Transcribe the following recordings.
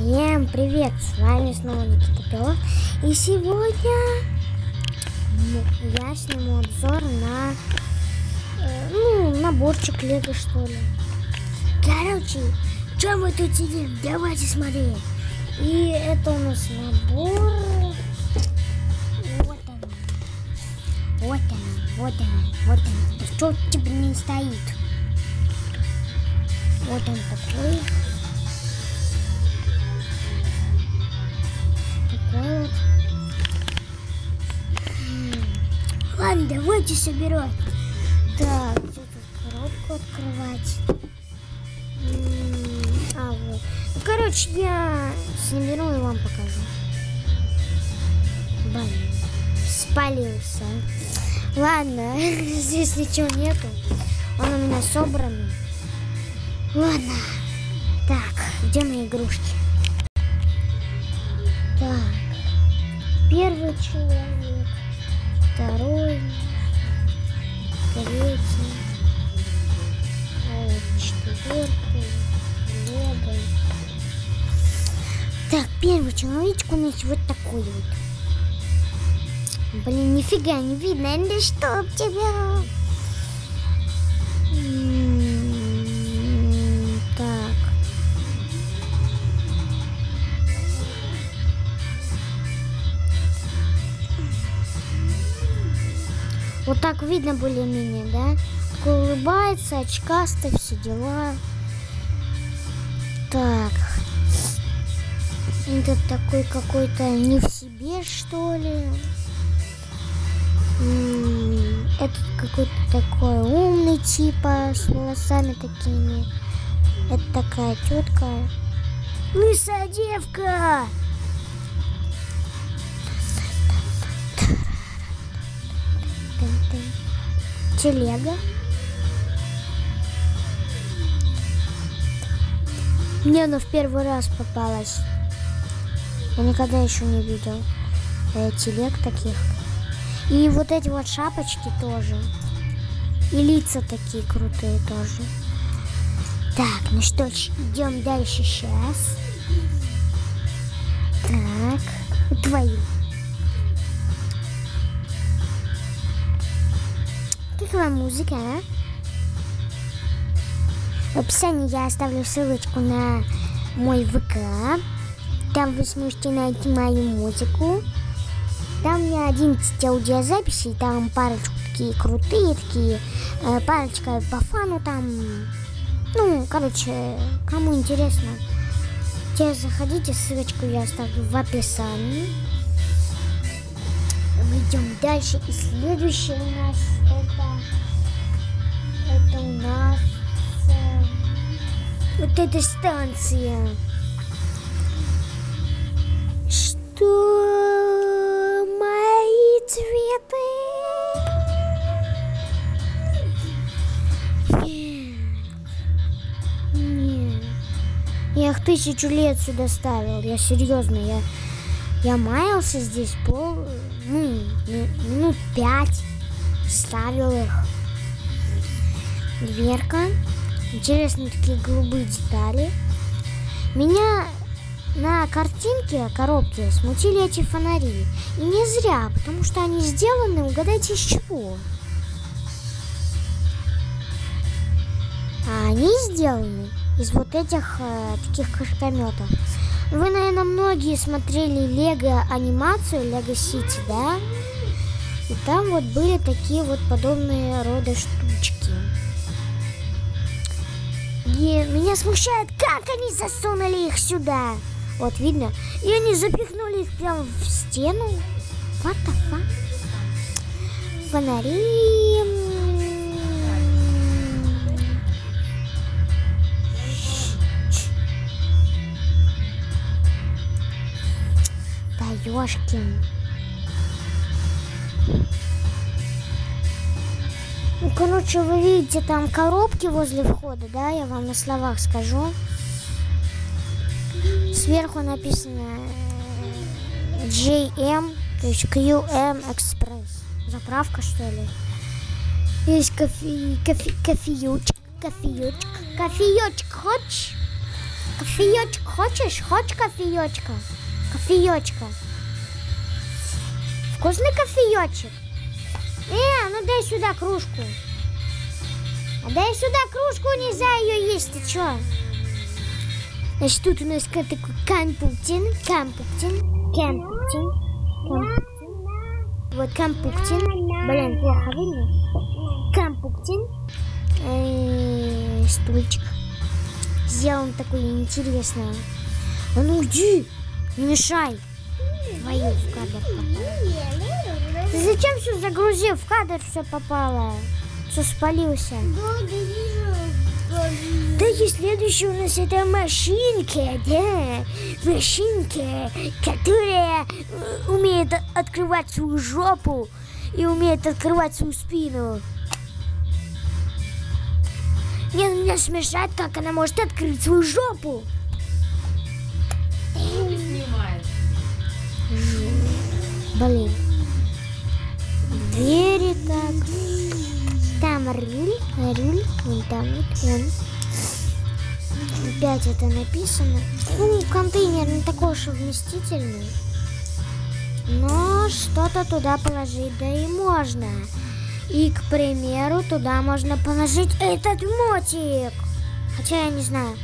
Всем привет! С вами снова Никита Пилов. И сегодня я сниму обзор на наборчик Лего, что ли. Короче, что мы тут сидим? Давайте смотреть. И это у нас набор. Вот он. Что тебе не стоит? Вот он такой. Вот. Ладно, давайте собирать. Так, где тут коробку открывать? Вот. Ну, короче, я соберу и вам покажу. Блин, спалился. Ладно, здесь ничего нету. Он у меня собран. Ладно. Так, где мои игрушки? Так, первый человек, второй, третий, четвертый, Лего. Так, первый человечек у нас вот такой вот. Блин, нифига не видно, да чтоб тебя. Так. Вот так видно более-менее, да? Такой улыбается, очкастый, все дела. Так. Этот такой какой-то не в себе, что ли. Этот какой-то такой умный типа, с волосами такими. Это такая тетка. Лысая девка! Телега. Мне она в первый раз попалась. Я никогда еще не видел телег таких. И вот эти вот шапочки тоже. И лица такие крутые тоже. Так, ну что ж, идем дальше сейчас. Так, твои. Какая музыка, а? В описании я оставлю ссылочку на мой ВК. Там вы сможете найти мою музыку. Там у меня 11 аудиозаписей. Там парочку такие крутые, такие. Парочка по фану там. Ну, короче, кому интересно, те заходите, ссылочку я оставлю в описании. Мы идем дальше. И следующее у нас это у нас вот эта станция. Что мои цветы? Нет. Я их 1000 лет сюда ставил. Я серьезно, я маялся здесь минут 5. Ставил их. Дверка. Интересные такие голубые детали. Меня на картинке, коробке смутили эти фонари. И не зря, потому что они сделаны, угадайте, из чего. А они сделаны из вот этих таких кошкометов. Вы, наверное, многие смотрели Лего анимацию, Лего Сити, да? И там вот были такие вот подобные рода штучки. И меня смущает, как они засунули их сюда. Вот видно. И они запихнули их прямо в стену. What the fuck? Фонари. Да ёшкин. Ну, короче, вы видите там коробки возле входа, да? Я вам на словах скажу. Сверху написано JM, то есть QM Express. Заправка, что ли? Есть кофеечек хочешь? Кофеечек хочешь? Хочешь кофеечка? Кофеечка. Вкусный кофеечек? Ну дай сюда кружку. Дай сюда кружку, нельзя ее есть, ты чё? Значит, тут у нас такой компуктин. Вот компуктин. Блин, плохо видно. Компуктин. Стульчик. Сделан такой интересный. А ну иди, не мешай. Твою в кадр попало. Ты зачем все загрузил? В кадр все попало. Все спалился. Да и следующая у нас это машинка, да? Машинка, которая умеет открывать свою жопу и умеет открывать свою спину. Нет, меня смешает, как она может открыть свою жопу. Блин. Двери так. Там руль, вон там вот он. Опять это написано. Ну, контейнер не такой уж и вместительный. Но что-то туда положить, да и можно. И, к примеру, туда можно положить этот мотик. Хотя я не знаю,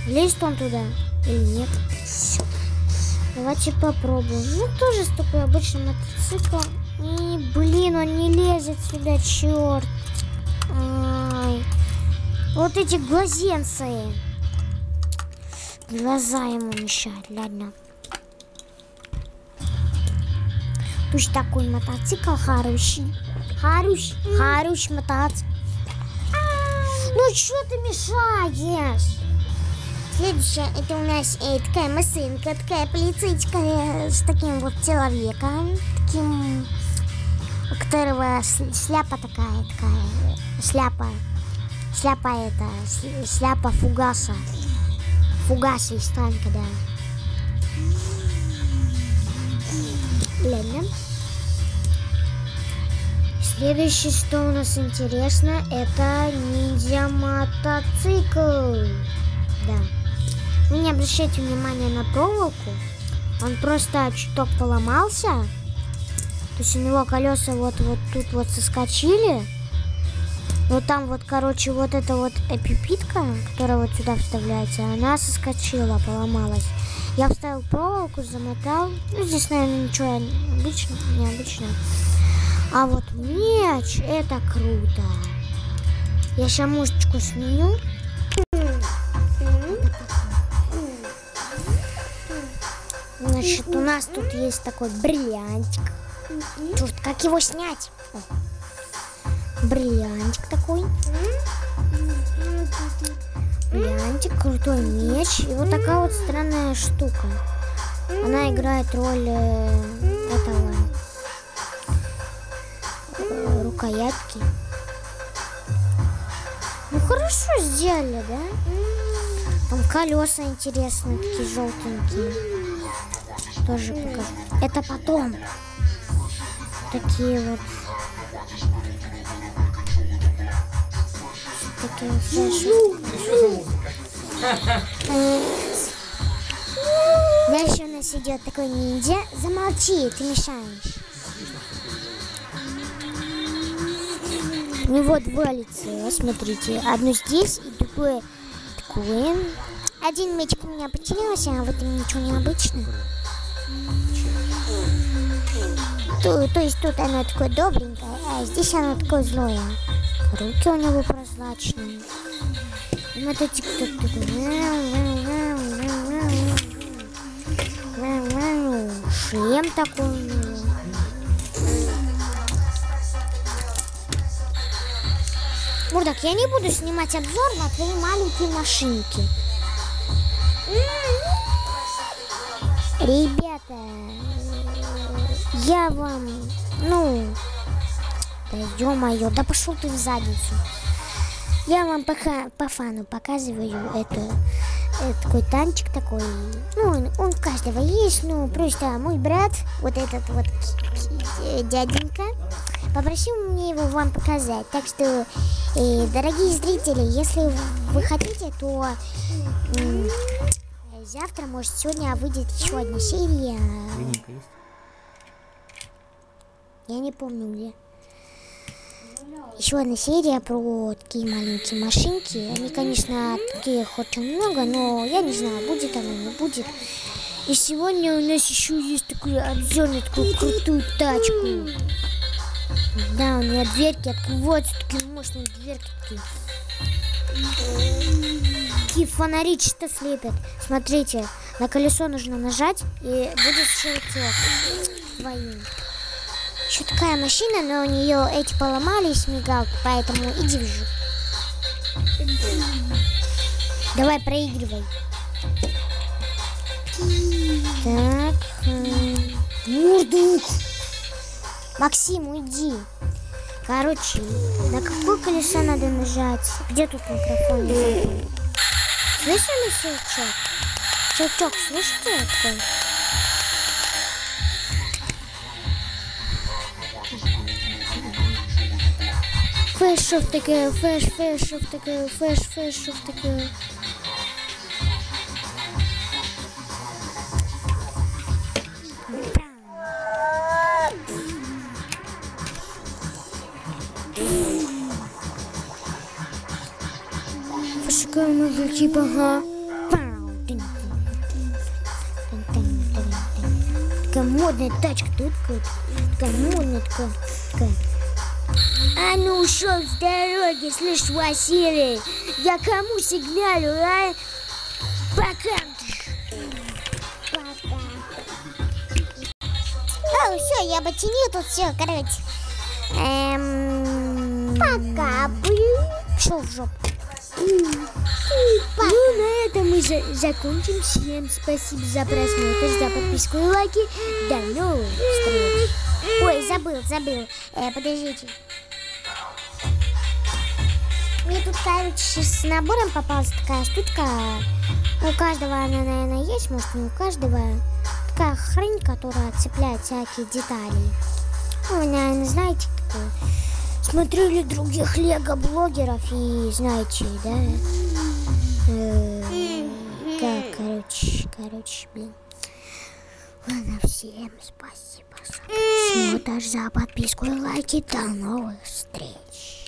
лезет он туда или нет. Давайте попробуем. Ну, тоже с такой обычным мотоциклом. И, блин, он не лезет сюда, черт. Ай. Вот эти глазенцы. Глаза ему мешают, ладно. Пусть такой мотоцикл хороший. Хороший мотоцикл. Ну, что ты мешаешь? Следующая, это у нас такая машинка, такая полицейская с таким вот человеком, таким, у которого шляпа такая, шляпа фугаса, из танка, да. Ладно. Следующее, что у нас интересно, это ниндзя мотоцикл, да. Ну, не обращайте внимания на проволоку. Он просто чуток поломался. То есть у него колеса вот тут вот соскочили. Вот там вот, короче, вот эта вот эпипитка, которая вот сюда вставляется, она соскочила, поломалась. Я вставил проволоку, замотал. Ну, здесь, наверное, ничего необычного. А вот меч, это круто. Я сейчас мушечку сменю. Значит, у нас тут есть такой бриллиантик. Черт, как его снять? Бриллиантик такой. Бриллиантик, крутой меч. И вот такая вот странная штука. Она играет роль этого рукоятки. Ну хорошо сделали, да? Там колеса интересные, такие желтенькие. Тоже покажу. Это потом. Такие вот. Такие вот. Дальше у нас идет такой ниндзя. Замолчи, ты мешаешь. У него два лица, смотрите. Одно здесь и другое такое. Один мечик у меня потерялся, а в этом ничего необычного. То есть тут оно такое добренькое, а здесь оно такое злое. Руки у него прозрачные. И мотоцикл тут шлем такой у него. Мурдак, я не буду снимать обзор на твои маленькие машинки. Ребята, я вам, да ё-моё, да пошел ты в задницу. Я вам пока по фану показываю это такой танчик такой. Ну, он у каждого есть, ну, просто мой брат, вот этот вот дяденька, попросил мне его вам показать. Так что, дорогие зрители, если вы хотите, то завтра, может, сегодня выйдет еще одна серия. Линейка есть? Я не помню где. Еще одна серия про такие маленькие машинки. Они, конечно, таких очень много, но я не знаю, будет она, не будет. И сегодня у нас еще есть такой обзор на такую крутую тачку. Да, у нее дверки открываются, такие мощные дверки. Такие фонари чисто слепят. Смотрите, на колесо нужно нажать, и будет щелчок. Твою. Еще такая машина, но у нее эти поломались мигалки, поэтому иди в жопу. Давай, проигрывай. Так. Мурдук. Максим, уйди. Короче, на какое колесо надо нажать? Где тут микрофон? Слышали щелчок? Щелчок, слышите? Такой? Фэшов такая, фэшов такая, фэшов такая. Фэшикамы типа, ага. Такая модная тачка, тут такая модная, такая. А ну ушел с дороги, слышь, Василий, я кому сигналю, а? Пока. О, все, я починил тут все, короче. Пока, блин. Шел в жопу. Ну, на этом мы закончим. Всем спасибо за просмотр, за подписку и лайки. До новых встреч. Ой, забыл. Подождите. Мне тут, короче, с набором попалась такая штучка. У каждого она, наверное, есть, может, не у каждого. Такая хрень, которая цепляет всякие детали. Ну, вы, наверное, знаете, какую. Смотрели других лего-блогеров и знаете, да? Так, короче, блин. Ладно, всем спасибо за просмотр, за подписку и лайки. До новых встреч.